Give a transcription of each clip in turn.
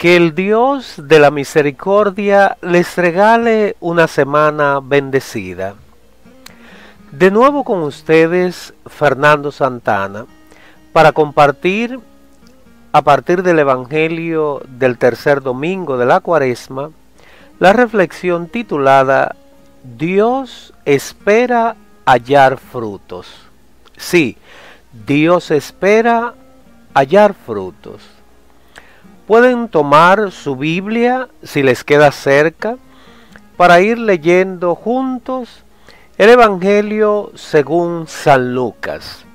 Que el Dios de la misericordia les regale una semana bendecida. De nuevo con ustedes, Fernando Santana, para compartir a partir del Evangelio del tercer domingo de la Cuaresma, la reflexión titulada Dios espera hallar frutos. Sí, Dios espera hallar frutos. Pueden tomar su Biblia, si les queda cerca, para ir leyendo juntos el Evangelio según San Lucas.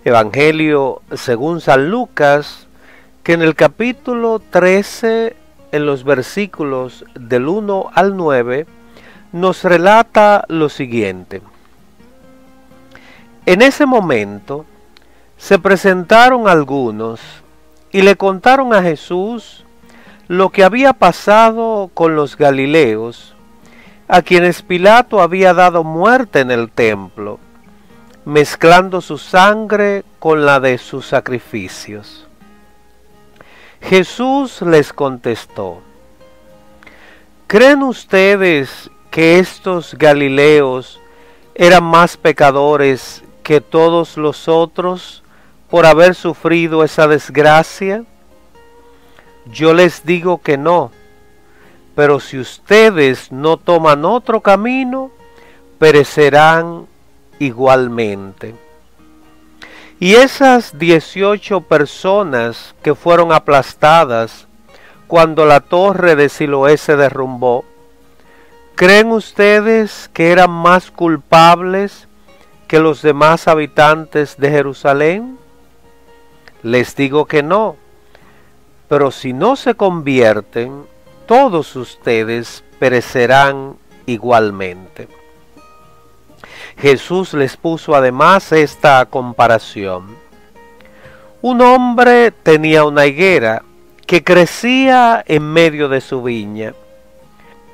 Evangelio según San Lucas, que en el capítulo 13, en los versículos del 1 al 9, nos relata lo siguiente. En ese momento se presentaron algunos y le contaron a Jesús lo que había pasado con los galileos, a quienes Pilato había dado muerte en el templo, mezclando su sangre con la de sus sacrificios. Jesús les contestó: ¿creen ustedes que estos galileos eran más pecadores que todos los otros por haber sufrido esa desgracia? Yo les digo que no, pero si ustedes no toman otro camino, perecerán igualmente. Y esas 18 personas que fueron aplastadas cuando la torre de Siloé se derrumbó, ¿creen ustedes que eran más culpables que los demás habitantes de Jerusalén? Les digo que no, pero si no se convierten, todos ustedes perecerán igualmente. Jesús les puso además esta comparación. Un hombre tenía una higuera que crecía en medio de su viña.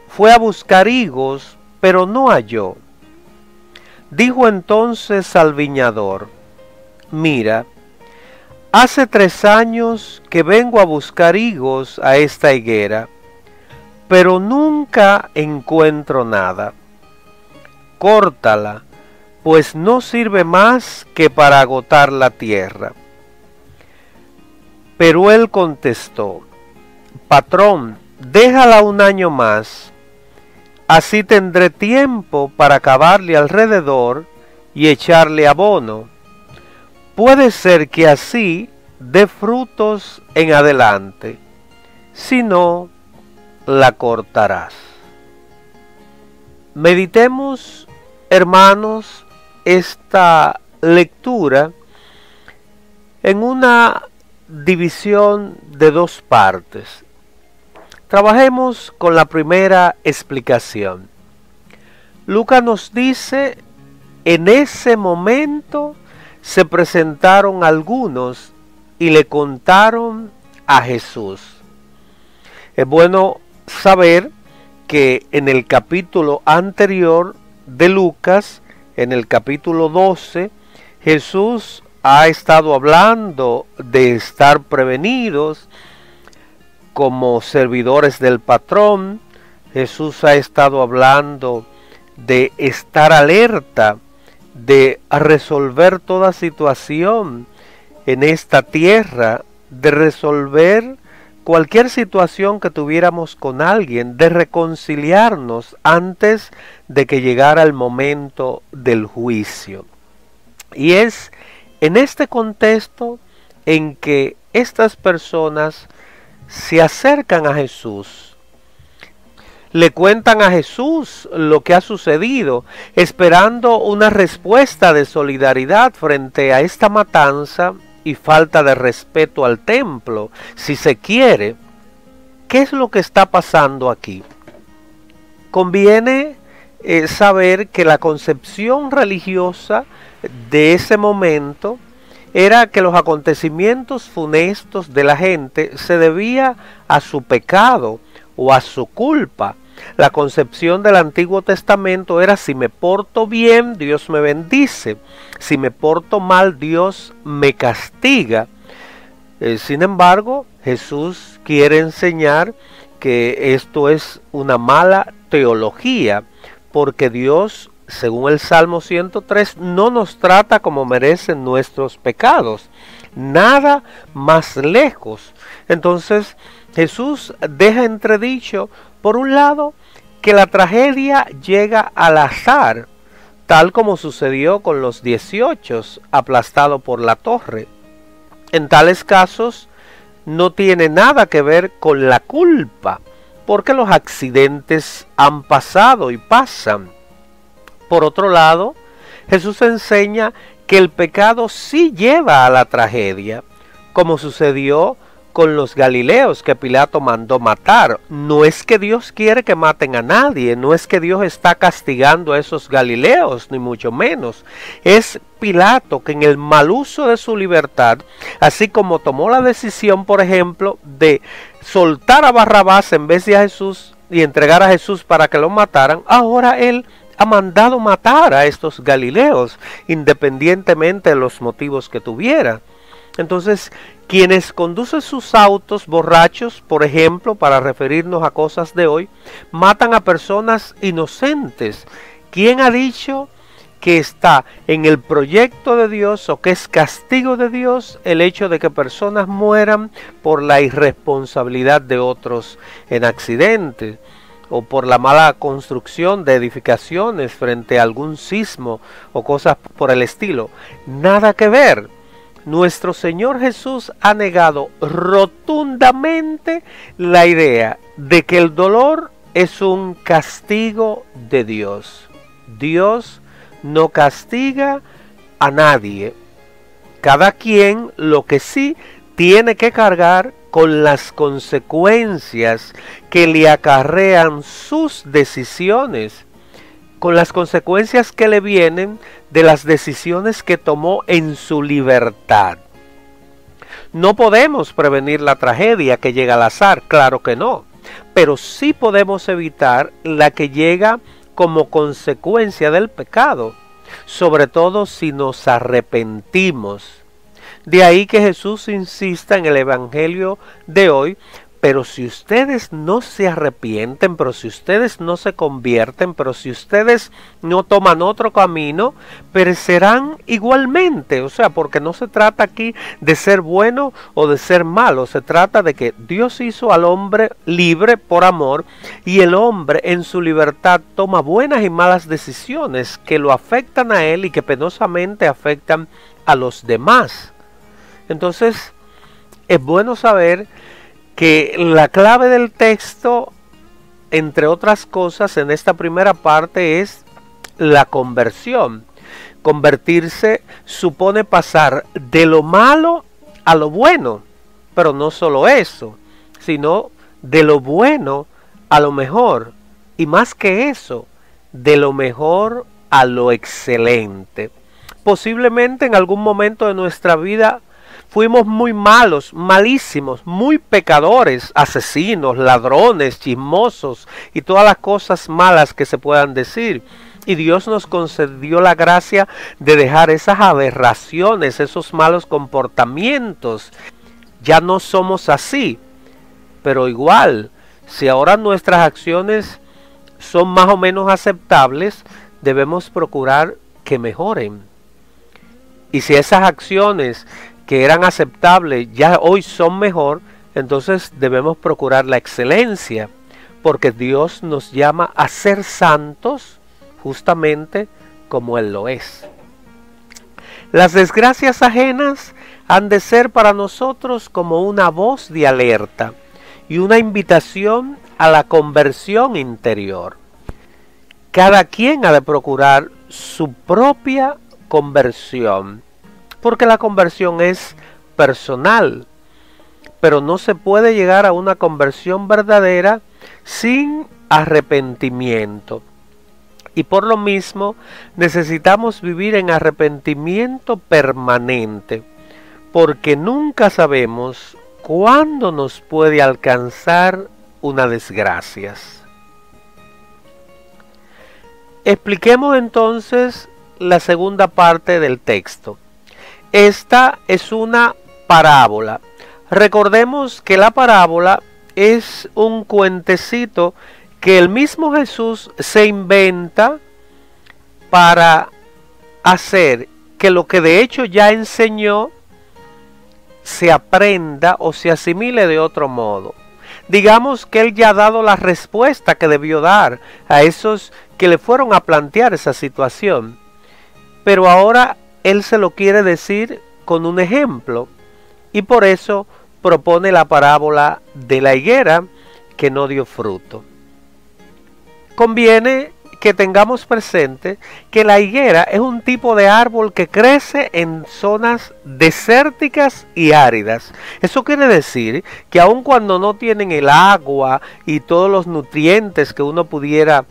Fue a buscar higos, pero no halló. Dijo entonces al viñador: mira, hace 3 años que vengo a buscar higos a esta higuera, pero nunca encuentro nada. Córtala, pues no sirve más que para agotar la tierra. Pero él contestó: patrón, déjala 1 año más, así tendré tiempo para cavarle alrededor y echarle abono. Puede ser que así dé frutos en adelante, si no, la cortarás. Meditemos, hermanos, esta lectura en una división de 2 partes. Trabajemos con la primera explicación. Lucas nos dice: en ese momento se presentaron algunos y le contaron a Jesús. Es bueno saber que en el capítulo anterior de Lucas, en el capítulo 12, Jesús ha estado hablando de estar prevenidos como servidores del patrón. Jesús ha estado hablando de estar alerta, de resolver toda situación en esta tierra, de resolver cualquier situación que tuviéramos con alguien, de reconciliarnos antes de que llegara el momento del juicio. Y es en este contexto en que estas personas se acercan a Jesús, le cuentan a Jesús lo que ha sucedido, esperando una respuesta de solidaridad frente a esta matanza y falta de respeto al templo. Si se quiere, ¿qué es lo que está pasando aquí? Conviene saber que la concepción religiosa de ese momento era que los acontecimientos funestos de la gente se debía a su pecado o a su culpa. La concepción del Antiguo Testamento era: si me porto bien, Dios me bendice; si me porto mal, Dios me castiga. Sin embargo, Jesús quiere enseñar que esto es una mala teología, porque Dios, según el Salmo 103, no nos trata como merecen nuestros pecados. Nada más lejos. Entonces, Jesús deja entredicho, por un lado, que la tragedia llega al azar, tal como sucedió con los 18 aplastados por la torre. En tales casos no tiene nada que ver con la culpa, porque los accidentes han pasado y pasan. Por otro lado, Jesús enseña que el pecado sí lleva a la tragedia, como sucedió con los galileos que Pilato mandó matar. No es que Dios quiere que maten a nadie, no es que Dios está castigando a esos galileos, ni mucho menos. Es Pilato que en el mal uso de su libertad, así como tomó la decisión, por ejemplo, de soltar a Barrabás en vez de a Jesús y entregar a Jesús para que lo mataran, ahora él ha mandado matar a estos galileos, independientemente de los motivos que tuviera. Entonces, quienes conducen sus autos borrachos, por ejemplo, para referirnos a cosas de hoy, matan a personas inocentes. ¿Quién ha dicho que está en el proyecto de Dios o que es castigo de Dios el hecho de que personas mueran por la irresponsabilidad de otros en accidentes o por la mala construcción de edificaciones frente a algún sismo o cosas por el estilo? Nada que ver. Nuestro Señor Jesús ha negado rotundamente la idea de que el dolor es un castigo de Dios. Dios no castiga a nadie. Cada quien lo que sí tiene que cargar con las consecuencias que le acarrean sus decisiones, con las consecuencias que le vienen de las decisiones que tomó en su libertad. No podemos prevenir la tragedia que llega al azar, claro que no, pero sí podemos evitar la que llega como consecuencia del pecado, sobre todo si nos arrepentimos. De ahí que Jesús insista en el Evangelio de hoy: pero si ustedes no se arrepienten, pero si ustedes no se convierten, pero si ustedes no toman otro camino, perecerán igualmente. O sea, porque no se trata aquí de ser bueno o de ser malo, se trata de que Dios hizo al hombre libre por amor, y el hombre en su libertad toma buenas y malas decisiones que lo afectan a él y que penosamente afectan a los demás. Entonces, es bueno saber que la clave del texto, entre otras cosas, en esta primera parte es la conversión. Convertirse supone pasar de lo malo a lo bueno, pero no solo eso, sino de lo bueno a lo mejor, y más que eso, de lo mejor a lo excelente. Posiblemente en algún momento de nuestra vida fuimos muy malos, malísimos, muy pecadores, asesinos, ladrones, chismosos y todas las cosas malas que se puedan decir. Y Dios nos concedió la gracia de dejar esas aberraciones, esos malos comportamientos. Ya no somos así, pero igual, si ahora nuestras acciones son más o menos aceptables, debemos procurar que mejoren. Y si esas acciones que eran aceptables ya hoy son mejor, entonces debemos procurar la excelencia, porque Dios nos llama a ser santos justamente como Él lo es. Las desgracias ajenas han de ser para nosotros como una voz de alerta y una invitación a la conversión interior. Cada quien ha de procurar su propia conversión, porque la conversión es personal, pero no se puede llegar a una conversión verdadera sin arrepentimiento. Y por lo mismo necesitamos vivir en arrepentimiento permanente, porque nunca sabemos cuándo nos puede alcanzar una desgracia. Expliquemos entonces la segunda parte del texto. Esta es una parábola. Recordemos que la parábola es un cuentecito que el mismo Jesús se inventa para hacer que lo que de hecho ya enseñó se aprenda o se asimile de otro modo. Digamos que él ya ha dado la respuesta que debió dar a esos que le fueron a plantear esa situación, pero ahora él se lo quiere decir con un ejemplo, y por eso propone la parábola de la higuera que no dio fruto. Conviene que tengamos presente que la higuera es un tipo de árbol que crece en zonas desérticas y áridas. Eso quiere decir que aun cuando no tienen el agua y todos los nutrientes que uno pudiera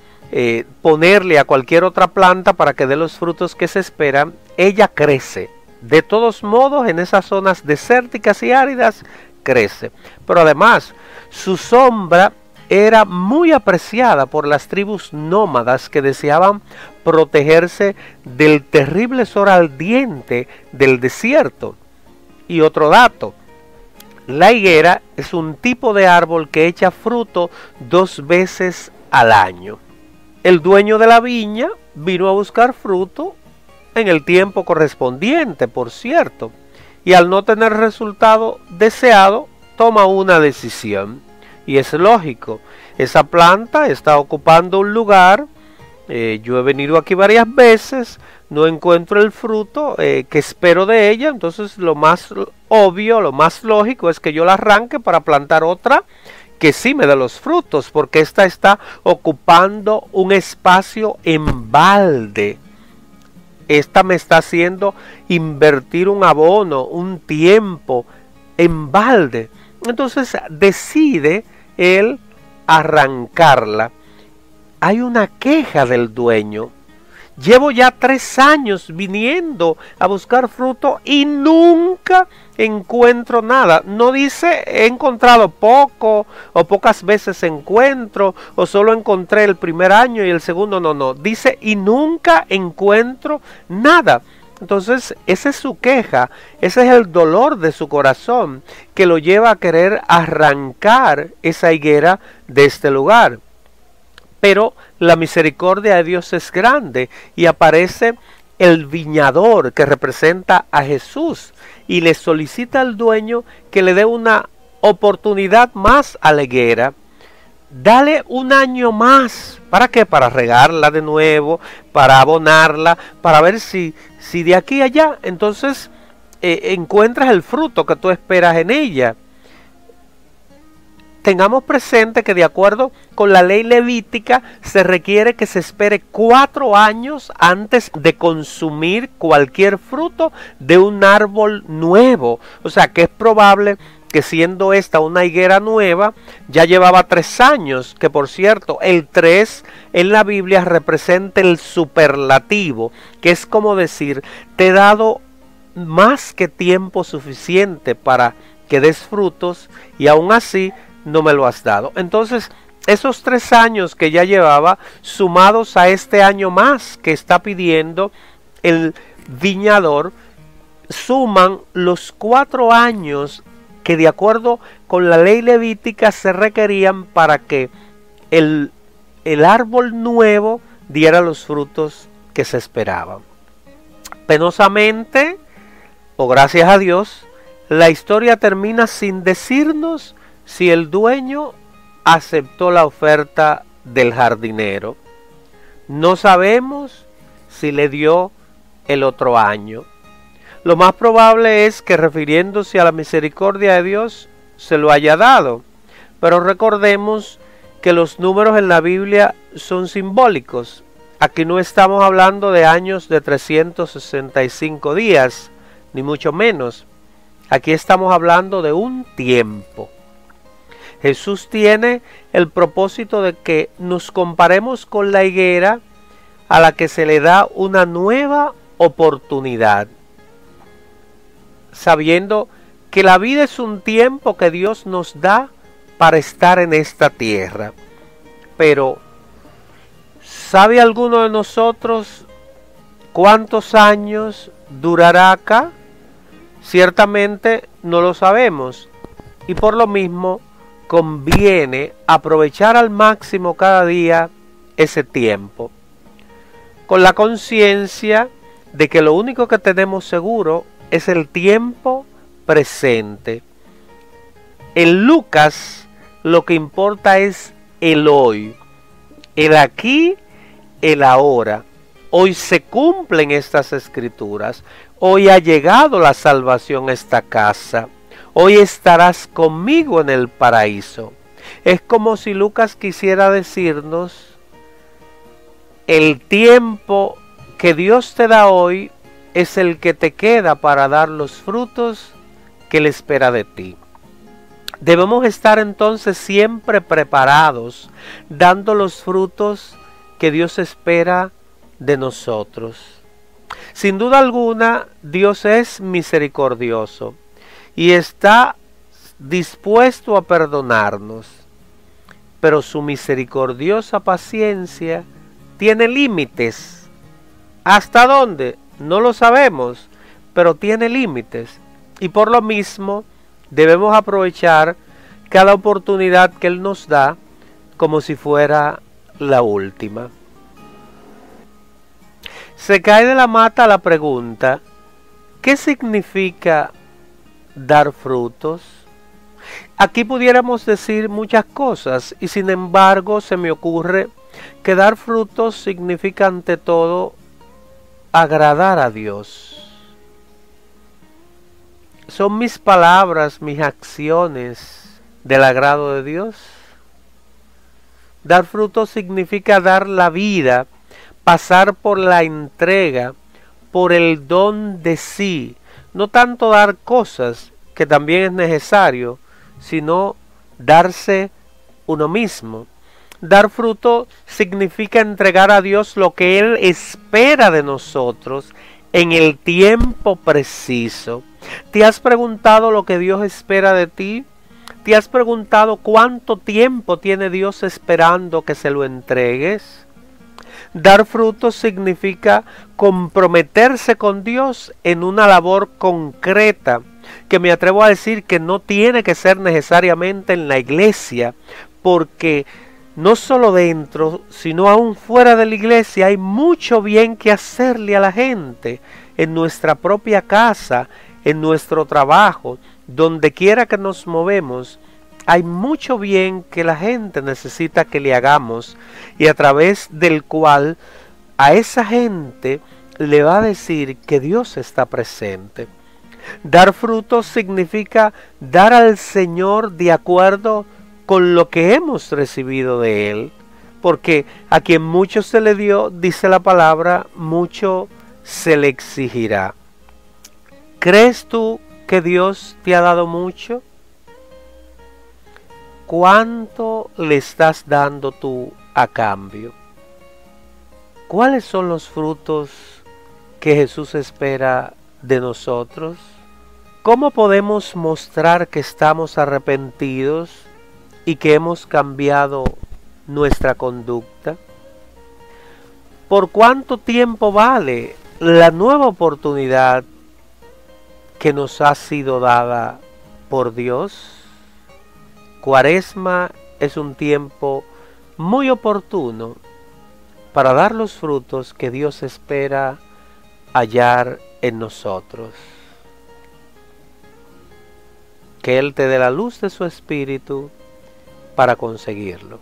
ponerle a cualquier otra planta para que dé los frutos que se esperan, ella crece. De todos modos, en esas zonas desérticas y áridas crece. Pero además, su sombra era muy apreciada por las tribus nómadas que deseaban protegerse del terrible sol ardiente del desierto. Y otro dato, la higuera es un tipo de árbol que echa fruto 2 veces al año. El dueño de la viña vino a buscar fruto en el tiempo correspondiente, por cierto, y al no tener resultado deseado, toma una decisión. Y es lógico, esa planta está ocupando un lugar, yo he venido aquí varias veces, no encuentro el fruto que espero de ella, entonces lo más obvio, lo más lógico es que yo la arranque para plantar otra que sí me dé los frutos, porque esta está ocupando un espacio en balde. Esta me está haciendo invertir un abono, un tiempo en balde. Entonces decide él arrancarla. Hay una queja del dueño. Llevo ya 3 años viniendo a buscar fruto y nunca encuentro nada. No dice he encontrado poco o pocas veces encuentro o solo encontré el primer año y el segundo no. Dice y nunca encuentro nada. Entonces esa es su queja, ese es el dolor de su corazón que lo lleva a querer arrancar esa higuera de este lugar. Pero la misericordia de Dios es grande y aparece el viñador que representa a Jesús y le solicita al dueño que le dé una oportunidad más a la higuera. Dale 1 año más. ¿Para qué? Para regarla de nuevo, para abonarla, para ver si de aquí a allá entonces encuentras el fruto que tú esperas en ella. Tengamos presente que de acuerdo con la ley levítica se requiere que se espere 4 años antes de consumir cualquier fruto de un árbol nuevo. O sea que es probable que siendo esta una higuera nueva, ya llevaba 3 años, que por cierto, el 3 en la Biblia representa el superlativo, que es como decir, te he dado más que tiempo suficiente para que des frutos y aún así no me lo has dado. Entonces, esos 3 años que ya llevaba, sumados a este año más que está pidiendo el viñador, suman los 4 años que de acuerdo con la ley levítica se requerían para que el árbol nuevo diera los frutos que se esperaban. Penosamente, o gracias a Dios, la historia termina sin decirnos si el dueño aceptó la oferta del jardinero. No sabemos si le dio el otro año. Lo más probable es que refiriéndose a la misericordia de Dios se lo haya dado. Pero recordemos que los números en la Biblia son simbólicos. Aquí no estamos hablando de años de 365 días, ni mucho menos. Aquí estamos hablando de un tiempo. Jesús tiene el propósito de que nos comparemos con la higuera a la que se le da una nueva oportunidad, sabiendo que la vida es un tiempo que Dios nos da para estar en esta tierra. Pero, ¿sabe alguno de nosotros cuántos años durará acá? Ciertamente no lo sabemos, y por lo mismo conviene aprovechar al máximo cada día ese tiempo, con la conciencia de que lo único que tenemos seguro es el tiempo presente. En Lucas lo que importa es el hoy, el aquí, el ahora. Hoy se cumplen estas escrituras. Hoy ha llegado la salvación a esta casa. Hoy estarás conmigo en el paraíso. Es como si Lucas quisiera decirnos: el tiempo que Dios te da hoy es el que te queda para dar los frutos que Él espera de ti. Debemos estar entonces siempre preparados, dando los frutos que Dios espera de nosotros. Sin duda alguna, Dios es misericordioso y está dispuesto a perdonarnos, pero su misericordiosa paciencia tiene límites. ¿Hasta dónde? No lo sabemos, pero tiene límites, y por lo mismo debemos aprovechar cada oportunidad que Él nos da como si fuera la última. Se cae de la mata la pregunta: ¿qué significa dar frutos? Aquí pudiéramos decir muchas cosas, y sin embargo se me ocurre que dar frutos significa ante todo agradar a Dios. ¿Son mis palabras, mis acciones del agrado de Dios? Dar frutos significa dar la vida, pasar por la entrega, por el don de sí. No tanto dar cosas, que también es necesario, sino darse uno mismo. Dar fruto significa entregar a Dios lo que Él espera de nosotros en el tiempo preciso. ¿Te has preguntado lo que Dios espera de ti? ¿Te has preguntado cuánto tiempo tiene Dios esperando que se lo entregues? Dar fruto significa comprometerse con Dios en una labor concreta, que me atrevo a decir que no tiene que ser necesariamente en la iglesia, porque no solo dentro, sino aún fuera de la iglesia hay mucho bien que hacerle a la gente, en nuestra propia casa, en nuestro trabajo, donde quiera que nos movemos. Hay mucho bien que la gente necesita que le hagamos, y a través del cual a esa gente le va a decir que Dios está presente. Dar frutos significa dar al Señor de acuerdo con lo que hemos recibido de Él, porque a quien mucho se le dio, dice la palabra, mucho se le exigirá. ¿Crees tú que Dios te ha dado mucho? ¿Cuánto le estás dando tú a cambio? ¿Cuáles son los frutos que Jesús espera de nosotros? ¿Cómo podemos mostrar que estamos arrepentidos y que hemos cambiado nuestra conducta? ¿Por cuánto tiempo vale la nueva oportunidad que nos ha sido dada por Dios? Cuaresma es un tiempo muy oportuno para dar los frutos que Dios espera hallar en nosotros. Que Él te dé la luz de su Espíritu para conseguirlo.